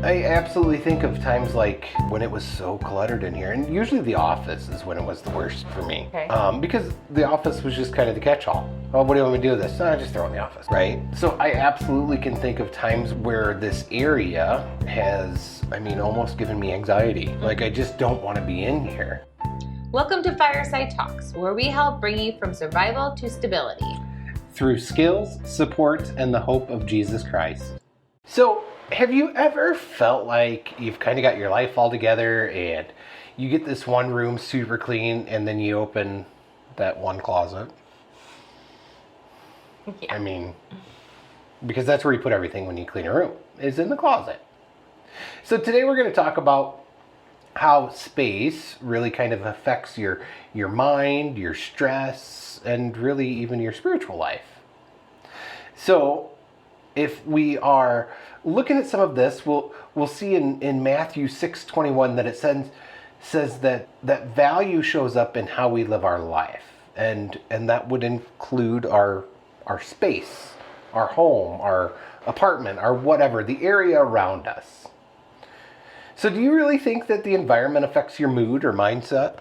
I absolutely think of times like when it was so cluttered in here, and usually the office is when it was the worst for me. Okay. Because the office was just kind of the catch-all. Oh, what do you want me to do with this? Just throw it in the office, right? So I absolutely can think of times where this area has, almost given me anxiety. Like I just don't want to be in here. Welcome to Fireside Talks, where we help bring you from survival to stability. Through skills, support, and the hope of Jesus Christ. So, have you ever felt like you've kind of got your life all together and you get this one room super clean and then you open that one closet? Yeah. Because that's where you put everything when you clean a room, is in the closet. So today we're going to talk about how space really kind of affects your mind, your stress, and really even your spiritual life. So if we are looking at some of this, we'll see in Matthew 6:21 that it says that value shows up in how we live our life. And that would include our space, our home, our apartment, our whatever, the area around us. So do you really think that the environment affects your mood or mindset?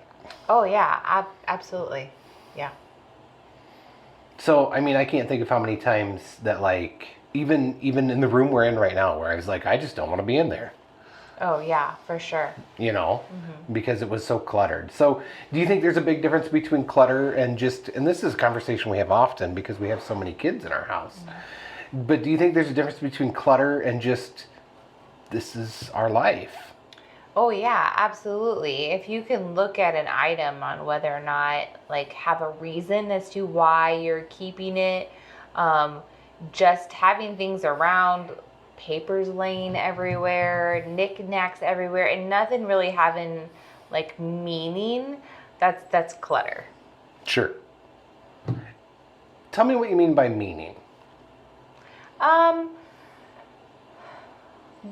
Oh, yeah, absolutely. Yeah. So, I can't think of how many times that, like, even in the room we're in right now, where I was like, I just don't want to be in there. Oh, yeah, for sure. Because it was so cluttered. So, do you think there's a big difference between clutter and this is a conversation we have often because we have so many kids in our house. Mm-hmm. But do you think there's a difference between clutter and just, this is our life? Oh, yeah, absolutely. If you can look at an item on whether or not, have a reason as to why you're keeping it, just having things around, papers laying everywhere, knickknacks everywhere, and nothing really having, meaning, that's clutter. Sure. Tell me what you mean by meaning.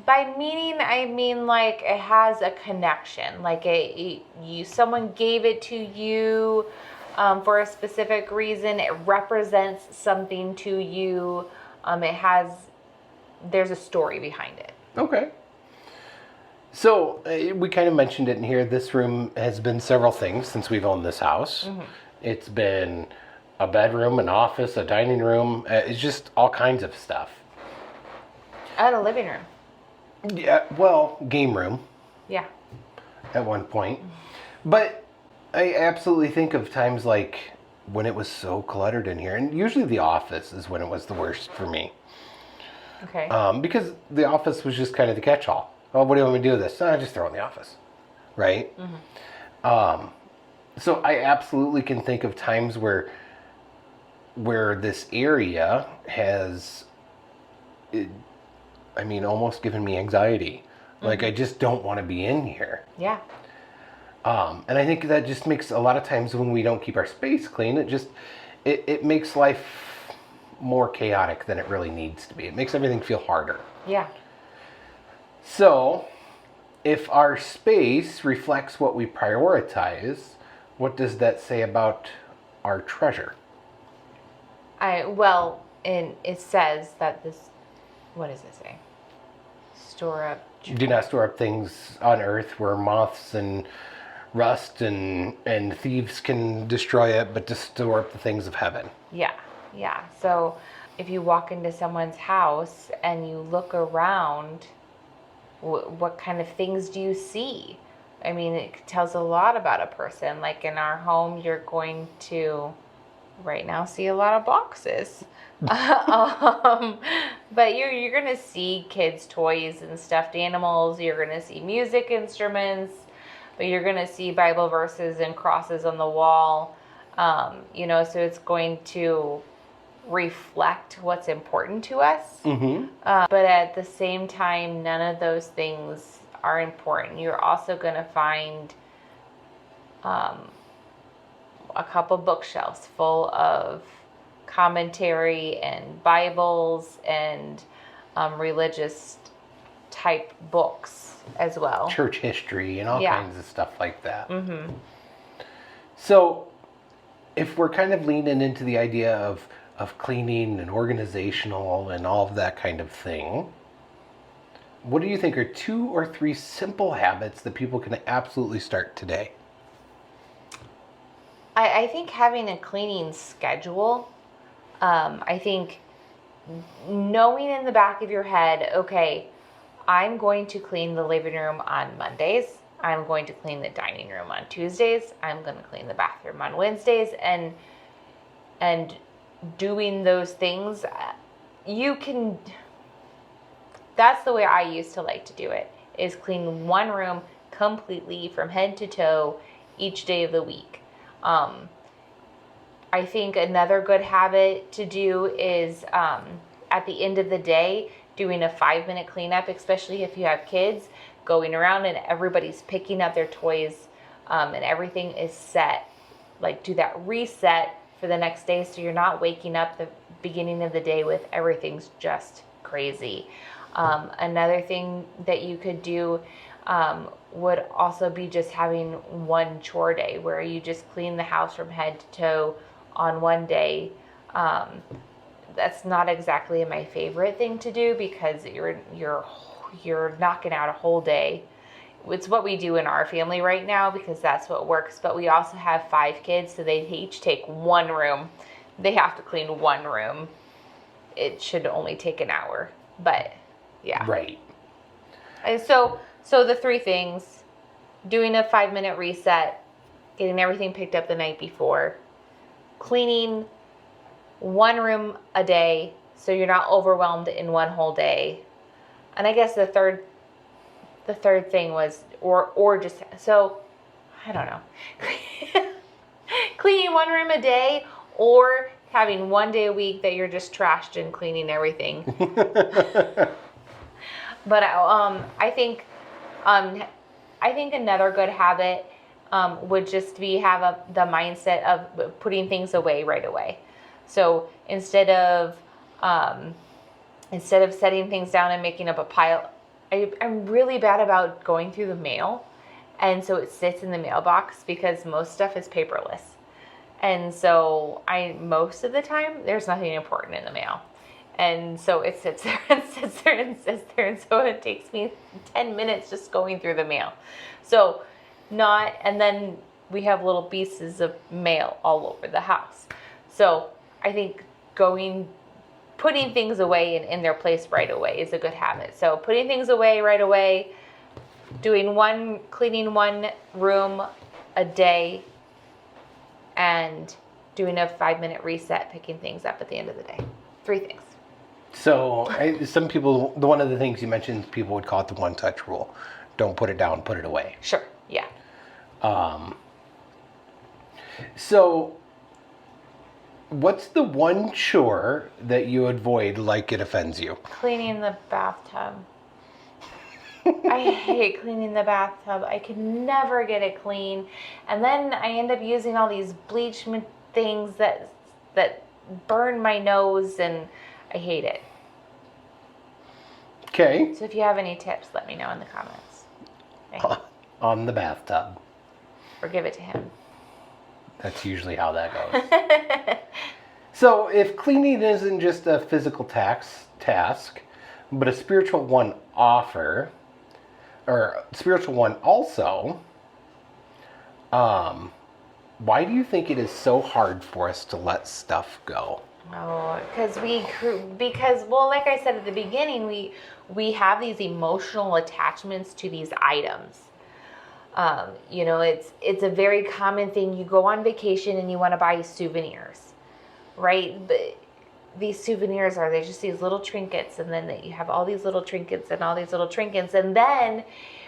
By meaning, I mean it has a connection. Someone gave it to you for a specific reason. It represents something to you. There's a story behind it. Okay. So we kind of mentioned it in here. This room has been several things since we've owned this house. Mm-hmm. It's been a bedroom, an office, a dining room. It's just all kinds of stuff. And a living room. Yeah, well, game room. Yeah. At one point. But I absolutely think of times like when it was so cluttered in here. And usually the office is when it was the worst for me. Okay. Because the office was just kind of the catch-all. Oh, what do you want me to do with this? Just throw it in the office. Right? Mm-hmm. So I absolutely can think of times where this area has... almost given me anxiety. Like, I just don't want to be in here. Yeah. And I think that just makes a lot of times when we don't keep our space clean, it makes life more chaotic than it really needs to be. It makes everything feel harder. Yeah. So, if our space reflects what we prioritize, what does that say about our treasure? And it says that what does it say? Do not store up things on earth where moths and rust and thieves can destroy it, but to store up the things of heaven. Yeah. So if you walk into someone's house and you look around, what kind of things do you see? It tells a lot about a person. Like in our home, you're going to right now see a lot of boxes. But you're gonna see kids' toys and stuffed animals. You're gonna see music instruments, but you're gonna see Bible verses and crosses on the wall. So it's going to reflect what's important to us. Mm-hmm. But at the same time, none of those things are important. You're also gonna find a couple bookshelves full of commentary and Bibles and religious type books as well. Church history and all kinds of stuff like that. Mm-hmm. So if we're kind of leaning into the idea of cleaning and organizational and all of that kind of thing, what do you think are 2 or 3 simple habits that people can absolutely start today? I think having a cleaning schedule, I think knowing in the back of your head, okay, I'm going to clean the living room on Mondays. I'm going to clean the dining room on Tuesdays. I'm going to clean the bathroom on Wednesdays, and doing those things, that's the way I used to like to do it, is clean one room completely from head to toe each day of the week. I think another good habit to do is at the end of the day, doing a 5-minute cleanup, especially if you have kids, going around and everybody's picking up their toys and everything is set. Like, do that reset for the next day so you're not waking up the beginning of the day with everything's just crazy. Another thing that you could do would also be just having one chore day where you just clean the house from head to toe on one day. That's not exactly my favorite thing to do because you're knocking out a whole day. It's what we do in our family right now because that's what works. But we also have 5 kids, so they each take one room. They have to clean one room. It should only take an hour, but yeah. Right. And so the 3 things: doing a 5-minute reset, getting everything picked up the night before, cleaning one room a day so you're not overwhelmed in one whole day. And I guess the third thing was or just, so I don't know. Cleaning one room a day, or having one day a week that you're just trashed and cleaning everything. But I think another good habit would just be the mindset of putting things away right away. So instead of setting things down and making up a pile, I'm really bad about going through the mail, and so it sits in the mailbox because most stuff is paperless. And so most of the time there's nothing important in the mail. And so it sits there and sits there and sits there. And so it takes me 10 minutes just going through the mail. And then we have little pieces of mail all over the house. So I think putting things away and in their place right away is a good habit. So putting things away right away, cleaning one room a day, and doing a 5-minute reset, picking things up at the end of the day. 3 things. So some people, one of the things you mentioned, people would call it the one-touch rule. Don't put it down, put it away. Sure, yeah. So what's the one chore that you avoid like it offends you? Cleaning the bathtub. I hate cleaning the bathtub. I can never get it clean. And then I end up using all these bleach things that burn my nose, and I hate it. Okay. So if you have any tips, let me know in the comments. Okay. On the bathtub. Or give it to him. That's usually how that goes. So if cleaning isn't just a physical task, but a spiritual one also, why do you think it is so hard for us to let stuff go? Oh, because like I said at the beginning, we have these emotional attachments to these items. It's a very common thing. You go on vacation and you want to buy souvenirs, right? But these souvenirs they're just these little trinkets, and then you have all these little trinkets and all these little trinkets, and then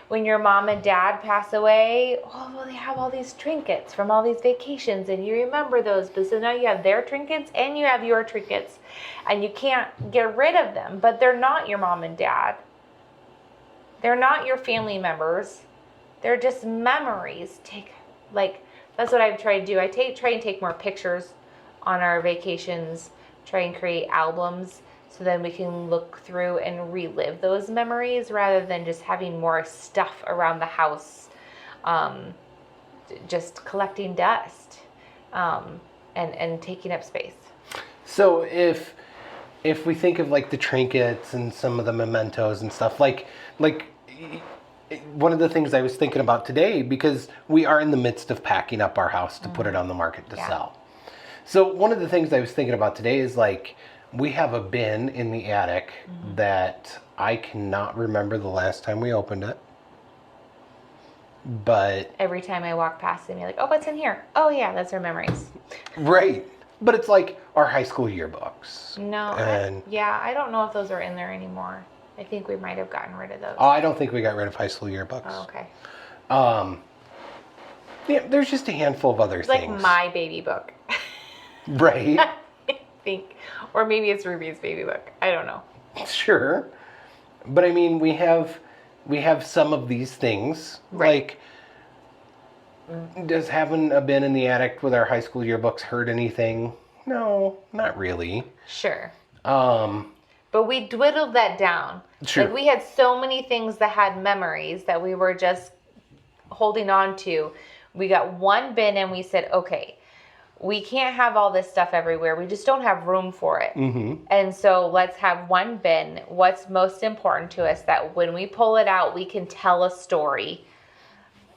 when your mom and dad pass away, they have all these trinkets from all these vacations, and you remember those. But so now you have their trinkets and you have your trinkets, and you can't get rid of them. But they're not your mom and dad. They're not your family members. They're just memories. That's what I've tried to do. I try and take more pictures on our vacations, try and create albums, so then we can look through and relive those memories rather than just having more stuff around the house, just collecting dust and taking up space. So if if we think of like the trinkets and some of the mementos and stuff, like one of the things I was thinking about today, because we are in the midst of packing up our house to put it on the market to sell. So one of the things I was thinking about today is like, we have a bin in the attic that I cannot remember the last time we opened it. But Every time I walk past them, you're like, oh, what's in here? Oh, yeah, that's our memories. right. But it's like our high school yearbooks. No, And I don't know if those are in there anymore. I think we might have gotten rid of those. I don't think we got rid of high school yearbooks. Oh, okay. Yeah, there's just a handful of other It's things. like my baby book. Right. I think. Or maybe it's Ruby's baby book. I don't know. Sure. But I mean, we have some of these things. Right. Like, does having a bin in the attic with our high school yearbooks hurt anything? No, not really. Sure. But we dwindled that down. Sure. Like we had so many things that had memories that we were just holding on to. We got one bin and we said, okay, we can't have all this stuff everywhere. We just don't have room for it. Mm-hmm. And so let's have one bin. What's most important to us that when we pull it out, we can tell a story.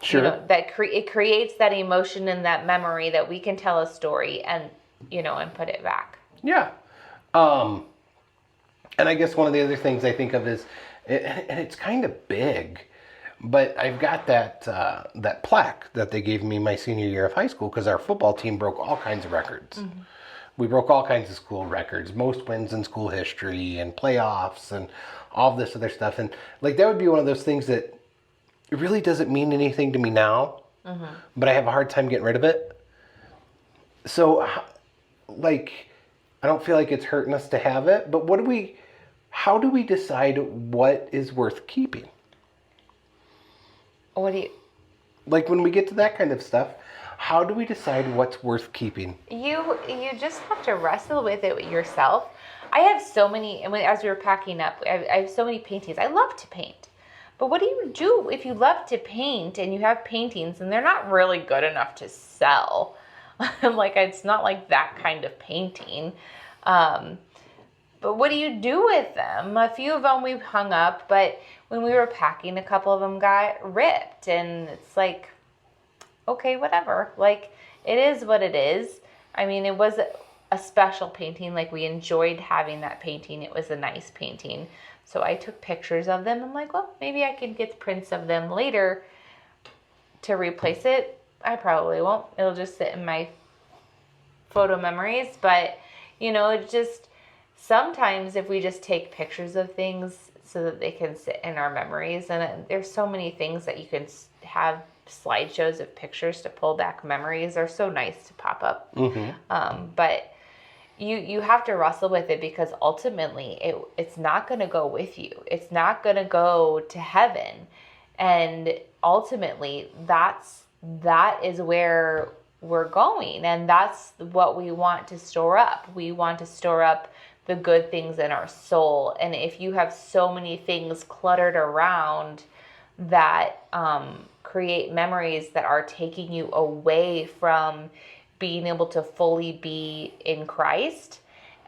Sure. You know, that it creates that emotion and that memory that we can tell a story and, and put it back. Yeah. And I guess one of the other things I think of is, and it's kind of big, but I've got that plaque that they gave me my senior year of high school because our football team broke all kinds of records. Mm-hmm. We broke all kinds of school records, most wins in school history and playoffs and all this other stuff. And like that would be one of those things that it really doesn't mean anything to me now, but I have a hard time getting rid of it. So, like, I don't feel like it's hurting us to have it, but how do we decide what is worth keeping? What do you... Like when we get to that kind of stuff, how do we decide what's worth keeping? You just have to wrestle with it yourself. I have so many, and as we were packing up, I have so many paintings. I love to paint. But what do you do if you love to paint and you have paintings and they're not really good enough to sell? Like, it's not like that kind of painting. But what do you do with them? A few of them we've hung up, but when we were packing, a couple of them got ripped. And it's like, okay, whatever. Like, it is what it is. I mean, it was a special painting. Like, we enjoyed having that painting. It was a nice painting. So I took pictures of them. I'm like, well, maybe I can get prints of them later to replace it. I probably won't. It'll just sit in my photo memories. But, it just, sometimes if we just take pictures of things so that they can sit in our memories, and there's so many things that you can have slideshows of pictures to pull back memories. They're so nice to pop up. Mm-hmm. But you have to wrestle with it because ultimately it's not going to go with you. It's not going to go to heaven. And ultimately that is where we're going. And that's what we want to store up. We want to store up the good things in our soul. And if you have so many things cluttered around that create memories that are taking you away from being able to fully be in Christ,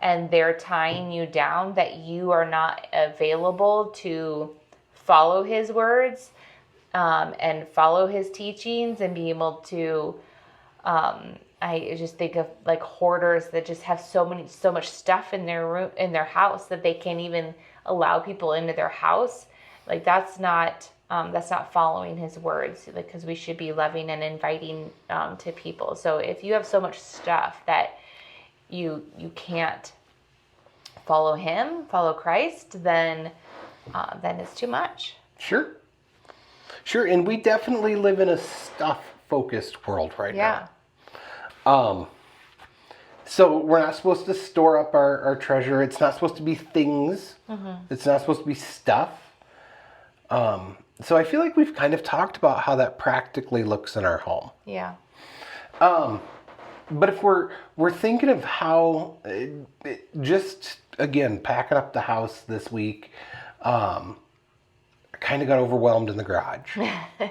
and they're tying you down, that you are not available to follow his words and follow his teachings and be able to, I just think of like hoarders that just have so much stuff in their room, in their house, that they can't even allow people into their house. Like that's not following his words, because we should be loving and inviting to people. So if you have so much stuff that you can't follow Christ, then it's too much. Sure. And we definitely live in a stuff-focused world right now. So we're not supposed to store up our treasure. It's not supposed to be things. Mm-hmm. It's not supposed to be stuff. So I feel like we've kind of talked about how that practically looks in our home. Yeah. But if we're thinking of how, just again, packing up the house this week, I kind of got overwhelmed in the garage.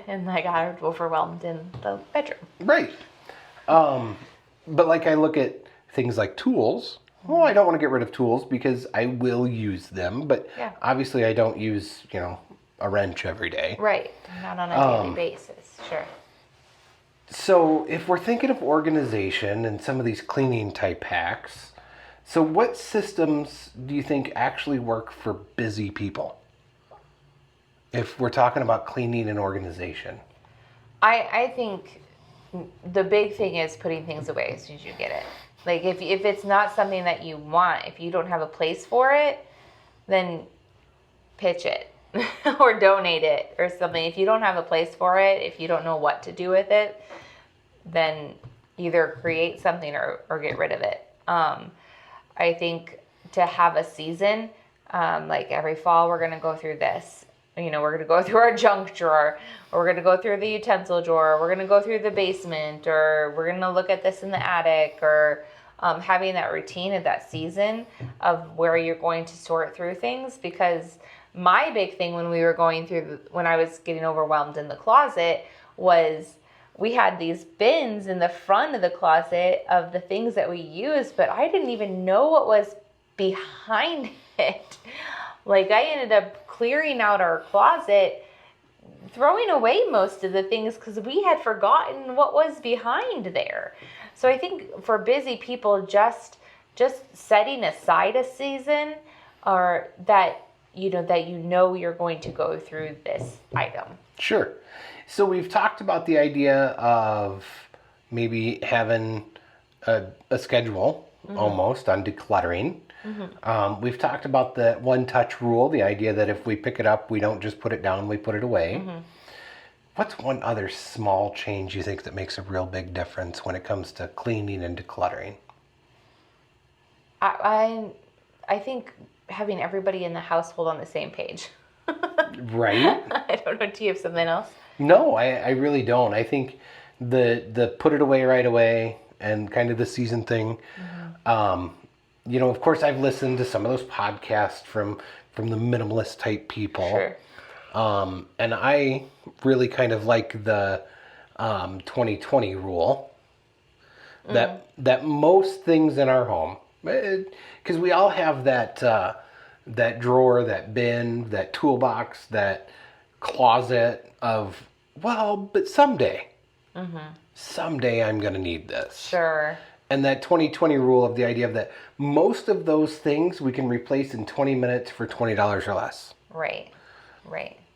And I got overwhelmed in the bedroom. Right. But like I look at things like tools, Well, I don't want to get rid of tools because I will use them, but Yeah. obviously I don't use, a wrench every day. Right. Not on a daily basis. Sure. So if we're thinking of organization and some of these cleaning type hacks, so what systems do you think actually work for busy people? If we're talking about cleaning and organization. I think the big thing is putting things away as soon as you get it. Like if it's not something that you want, if you don't have a place for it, then pitch it or donate it or something. If you don't have a place for it, if you don't know what to do with it, then either create something or get rid of it. I think to have a season, like every fall, we're going to go through this. We're going to go through our junk drawer, or we're going to go through the utensil drawer, we're going to go through the basement, or we're going to look at this in the attic, or having that routine of that season of where you're going to sort through things. Because my big thing when I was getting overwhelmed in the closet was we had these bins in the front of the closet of the things that we used, but I didn't even know what was behind it. Like I ended up clearing out our closet, throwing away most of the things because we had forgotten what was behind there. So I think for busy people, just setting aside a season, or that you're going to go through this item. Sure. So we've talked about the idea of maybe having a schedule almost on decluttering. We've talked about the one-touch rule, the idea that if we pick it up, we don't just put it down, we put it away. What's one other small change you think that makes a real big difference when it comes to cleaning and decluttering? I think having everybody in the household on the same page. Right? I don't know. Do you have something else? No, I really don't. I think the put it away right away and kind of the season thing. Of course, I've listened to some of those podcasts from the minimalist type people. Sure. And I really kind of like the 2020 rule that most things in our home, because we all have that drawer, that bin, that toolbox, that closet of, but someday I'm going to need this. Sure. And that 2020 rule of the idea of that most of those things we can replace in 20 minutes for $20 or less. Right.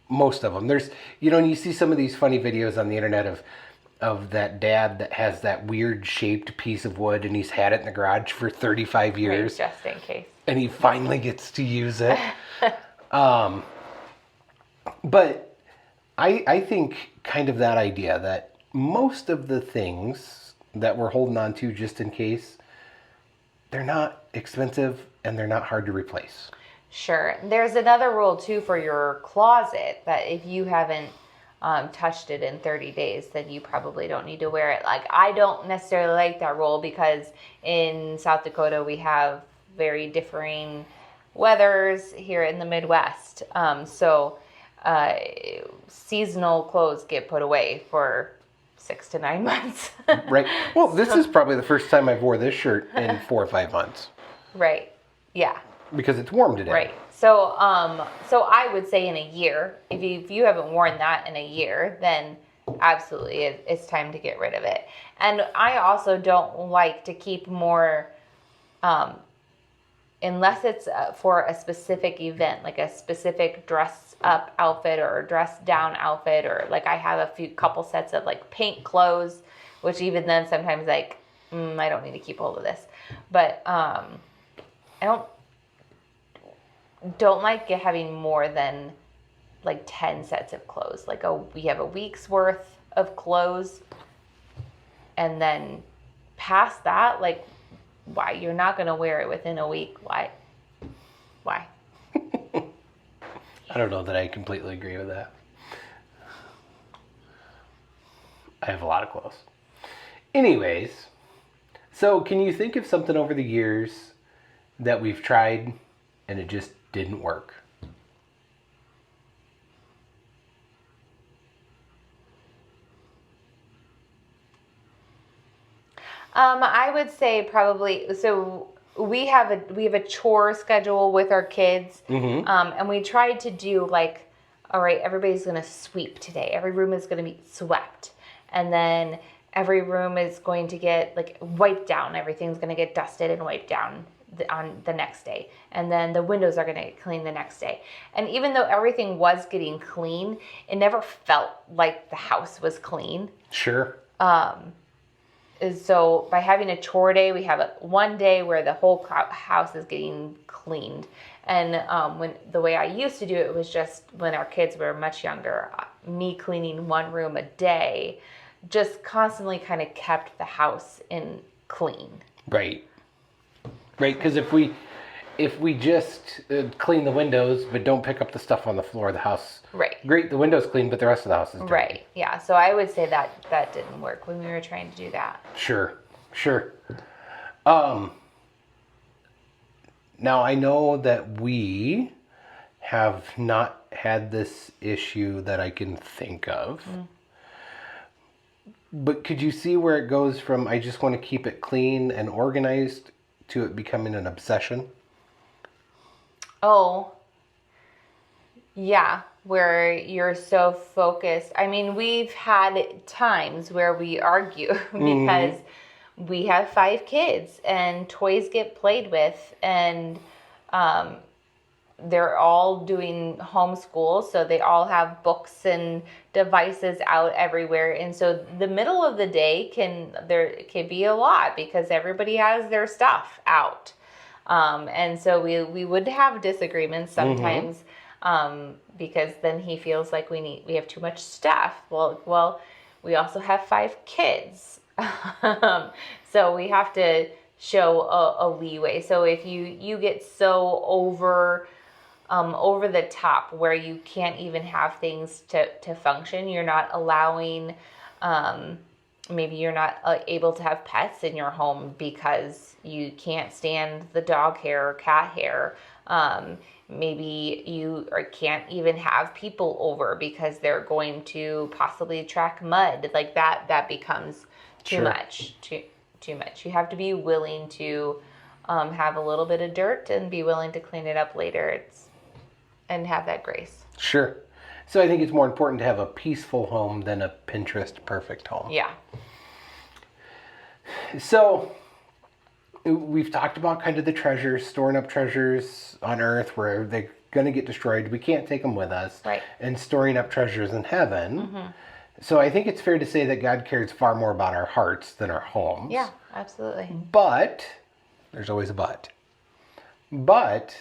Most of them. There's, and you see some of these funny videos on the internet of that dad that has that weird shaped piece of wood and he's had it in the garage for 35 years. Right, just in case. And he finally gets to use it. But I think kind of that idea that most of the things that we're holding on to just in case, they're not expensive and they're not hard to replace. Sure. There's another rule too for your closet that if you haven't touched it in 30 days, then you probably don't need to wear it. Like I don't necessarily like that rule because in South Dakota we have very differing weathers here in the Midwest. So seasonal clothes get put away for 6 to 9 months. Right. Well, this is probably the first time I've wore this shirt in 4 or 5 months. Right. Yeah. Because it's warm today. Right. So I would say in a year, if you haven't worn that in a year, then absolutely it's time to get rid of it. And I also don't like to keep more, unless it's for a specific event, like a specific dress up outfit or dress down outfit, or like I have a couple sets of like paint clothes, which even then sometimes like, I don't need to keep hold of this. But I don't like having more than like 10 sets of clothes. Like we have a week's worth of clothes, and then past that, like, why? You're not going to wear it within a week. Why? I don't know that I completely agree with that. I have a lot of clothes. Anyways, so can you think of something over the years that we've tried and it just didn't work? I would say probably, so we have a chore schedule with our kids, and we tried to do like, all right, everybody's gonna sweep today. Every room is gonna be swept, and then every room is going to get like wiped down. Everything's gonna get dusted and wiped down on the next day, and then the windows are gonna get cleaned the next day. And even though everything was getting clean, it never felt like the house was clean. Sure. So by having a chore day, we have one day where the whole house is getting cleaned. And when the way I used to do it was just when our kids were much younger, me cleaning one room a day just constantly kind of kept the house in clean. Right. Because if we just clean the windows but don't pick up the stuff on the floor of the house, great, the window's clean, but the rest of the house is dirty. Right. Yeah. So I would say that didn't work when we were trying to do that. Sure. Now I know that we have not had this issue that I can think of. But could you see where it goes from I just want to keep it clean and organized to it becoming an obsession? Oh, yeah, where you're so focused. I mean, we've had times where we argue because we have 5 kids and toys get played with, and they're all doing homeschool, so they all have books and devices out everywhere. And so the middle of the day can be a lot because everybody has their stuff out. And so we would have disagreements sometimes, because then he feels like we have too much stuff. Well, we also have 5 kids. So we have to show a leeway. So if you get so over the top where you can't even have things to function, you're not allowing, maybe you're not able to have pets in your home because you can't stand the dog hair or cat hair. Maybe you can't even have people over because they're going to possibly track mud. Like that becomes too much. Too much. You have to be willing to have a little bit of dirt and be willing to clean it up later. And have that grace. Sure. So I think it's more important to have a peaceful home than a Pinterest perfect home. Yeah. So we've talked about kind of the treasures, storing up treasures on earth where they're going to get destroyed. We can't take them with us. Right. And storing up treasures in heaven. So I think it's fair to say that God cares far more about our hearts than our homes. Yeah, absolutely. But, there's always a but. But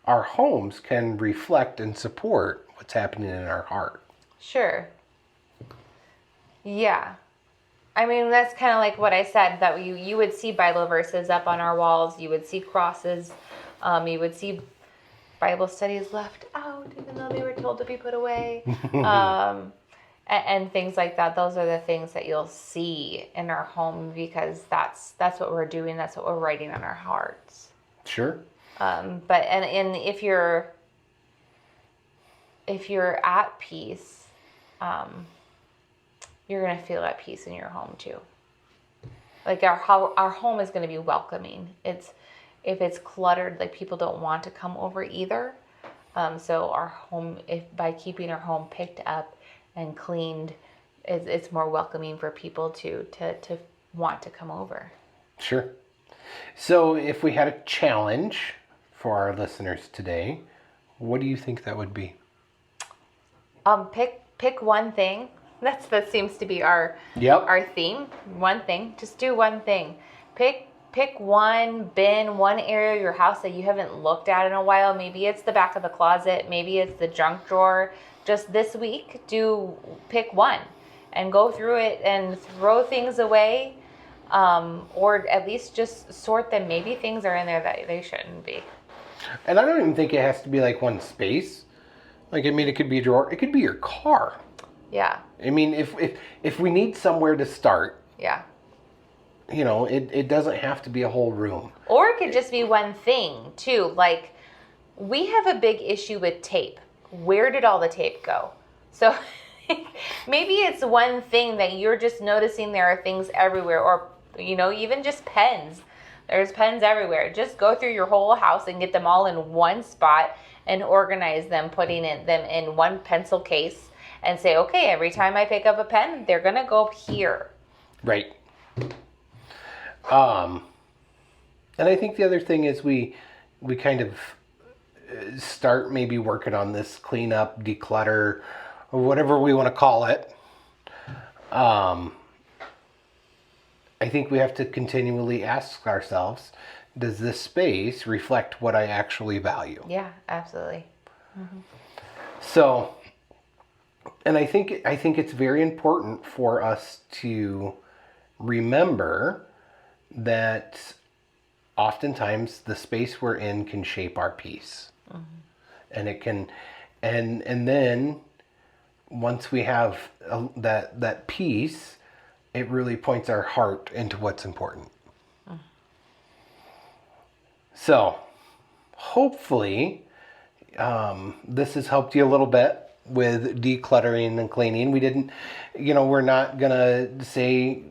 our homes can reflect and support what's happening in our heart. Sure. Yeah. I mean, that's kind of like what I said, that you would see Bible verses up on our walls. You would see crosses. You would see Bible studies left out, even though they were told to be put away. And things like that. Those are the things that you'll see in our home because that's what we're doing. That's what we're writing on our hearts. Sure. But if you're at peace, you're gonna feel at peace in your home too. Like our home is gonna be welcoming. If it's cluttered, like people don't want to come over either. So our home, by keeping our home picked up and cleaned, it's more welcoming for people to want to come over. Sure. So if we had a challenge for our listeners today, what do you think that would be? Pick one thing. That seems to be our theme. One thing. Just do one thing. Pick one bin, one area of your house that you haven't looked at in a while. Maybe it's the back of the closet. Maybe it's the junk drawer. Just this week, pick one and go through it and throw things away, or at least just sort them. Maybe things are in there that they shouldn't be. And I don't even think it has to be like one space. Like, I mean, it could be a drawer. It could be your car. Yeah. I mean, if we need somewhere to start. Yeah. You know, it doesn't have to be a whole room. Or it could just be one thing, too. Like, we have a big issue with tape. Where did all the tape go? So maybe it's one thing that you're just noticing there are things everywhere, or, even just pens. There's pens everywhere. Just go through your whole house and get them all in one spot and organize them, putting them in one pencil case and say, okay, every time I pick up a pen, they're going to go here. Right. And I think the other thing is we kind of start maybe working on this cleanup, declutter, or whatever we want to call it. I think we have to continually ask ourselves, does this space reflect what I actually value? Yeah, absolutely. Mm-hmm. So, and I think it's very important for us to remember that oftentimes the space we're in can shape our peace. Mm-hmm. And it can, and then once we have that peace, it really points our heart into what's important. Mm. So, hopefully, this has helped you a little bit with decluttering and cleaning. We didn't, we're not gonna say,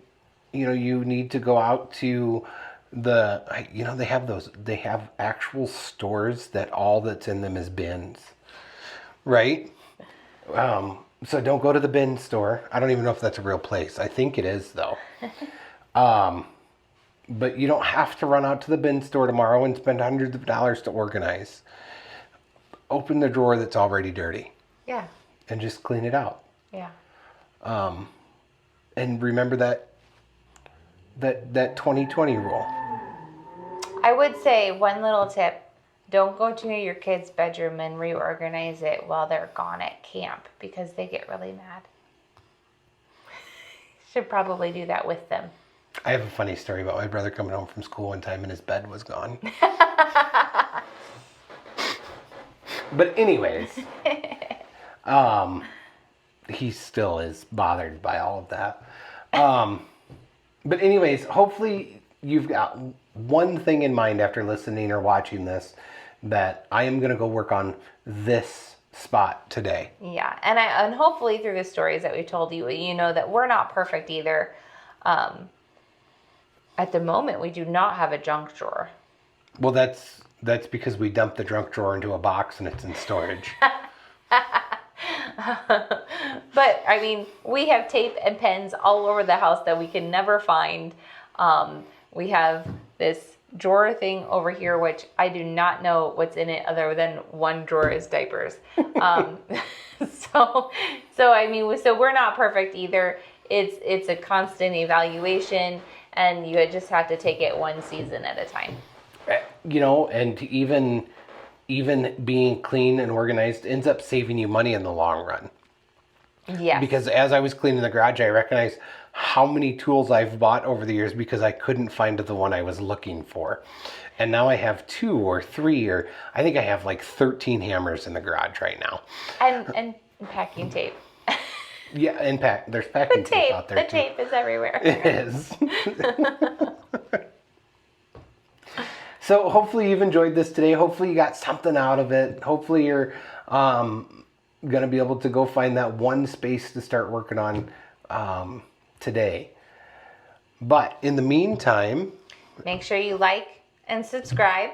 you need to go out to they have actual stores that all that's in them is bins, right? So don't go to the bin store. I don't even know if that's a real place. I think it is, though. But you don't have to run out to the bin store tomorrow and spend hundreds of dollars to organize. Open the drawer that's already dirty. Yeah. And just clean it out. Yeah. And remember that 20/20 rule. I would say one little tip. Don't go to your kids' bedroom and reorganize it while they're gone at camp because they get really mad. Should probably do that with them. I have a funny story about my brother coming home from school one time and his bed was gone. But anyways, he still is bothered by all of that. But anyways, hopefully you've got one thing in mind after listening or watching this, that I am going to go work on this spot today. Yeah, and hopefully through the stories that we told you, you know that we're not perfect either. At the moment, we do not have a junk drawer. Well, that's because we dumped the junk drawer into a box and it's in storage. But, I mean, we have tape and pens all over the house that we can never find. We have this drawer thing over here, which I do not know what's in it other than one drawer is diapers. So we're not perfect either. It's a constant evaluation, and you just have to take it one season at a time. And even being clean and organized ends up saving you money in the long run. Yeah. Because as I was cleaning the garage, I recognized how many tools I've bought over the years because I couldn't find the one I was looking for. And now I have 2 or 3, or I think I have like 13 hammers in the garage right now. And packing tape. Yeah, and there's packing tape out there too. The tape is everywhere. It is. So hopefully you've enjoyed this today. Hopefully you got something out of it. Hopefully you're going to be able to go find that one space to start working on today. But in the meantime, make sure you like and subscribe.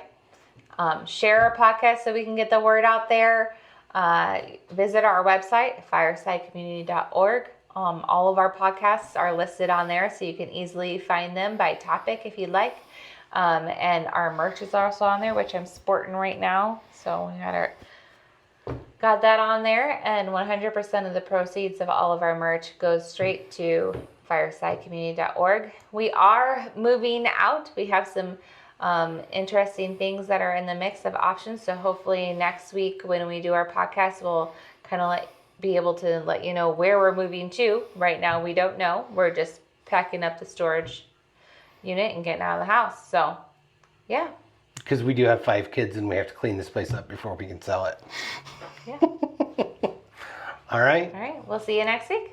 Share our podcast so we can get the word out there. Visit our website, firesidecommunity.org. All of our podcasts are listed on there, so you can easily find them by topic if you'd like. And our merch is also on there, which I'm sporting right now. So we got that on there, and 100% of the proceeds of all of our merch goes straight to firesidecommunity.org. We are moving out. We have some interesting things that are in the mix of options. So hopefully next week when we do our podcast, we'll kind of be able to let you know where we're moving to. Right now we don't know. We're just packing up the storage unit and getting out of the house. So yeah. Because we do have 5 kids and we have to clean this place up before we can sell it. Yeah. All right. All right. We'll see you next week.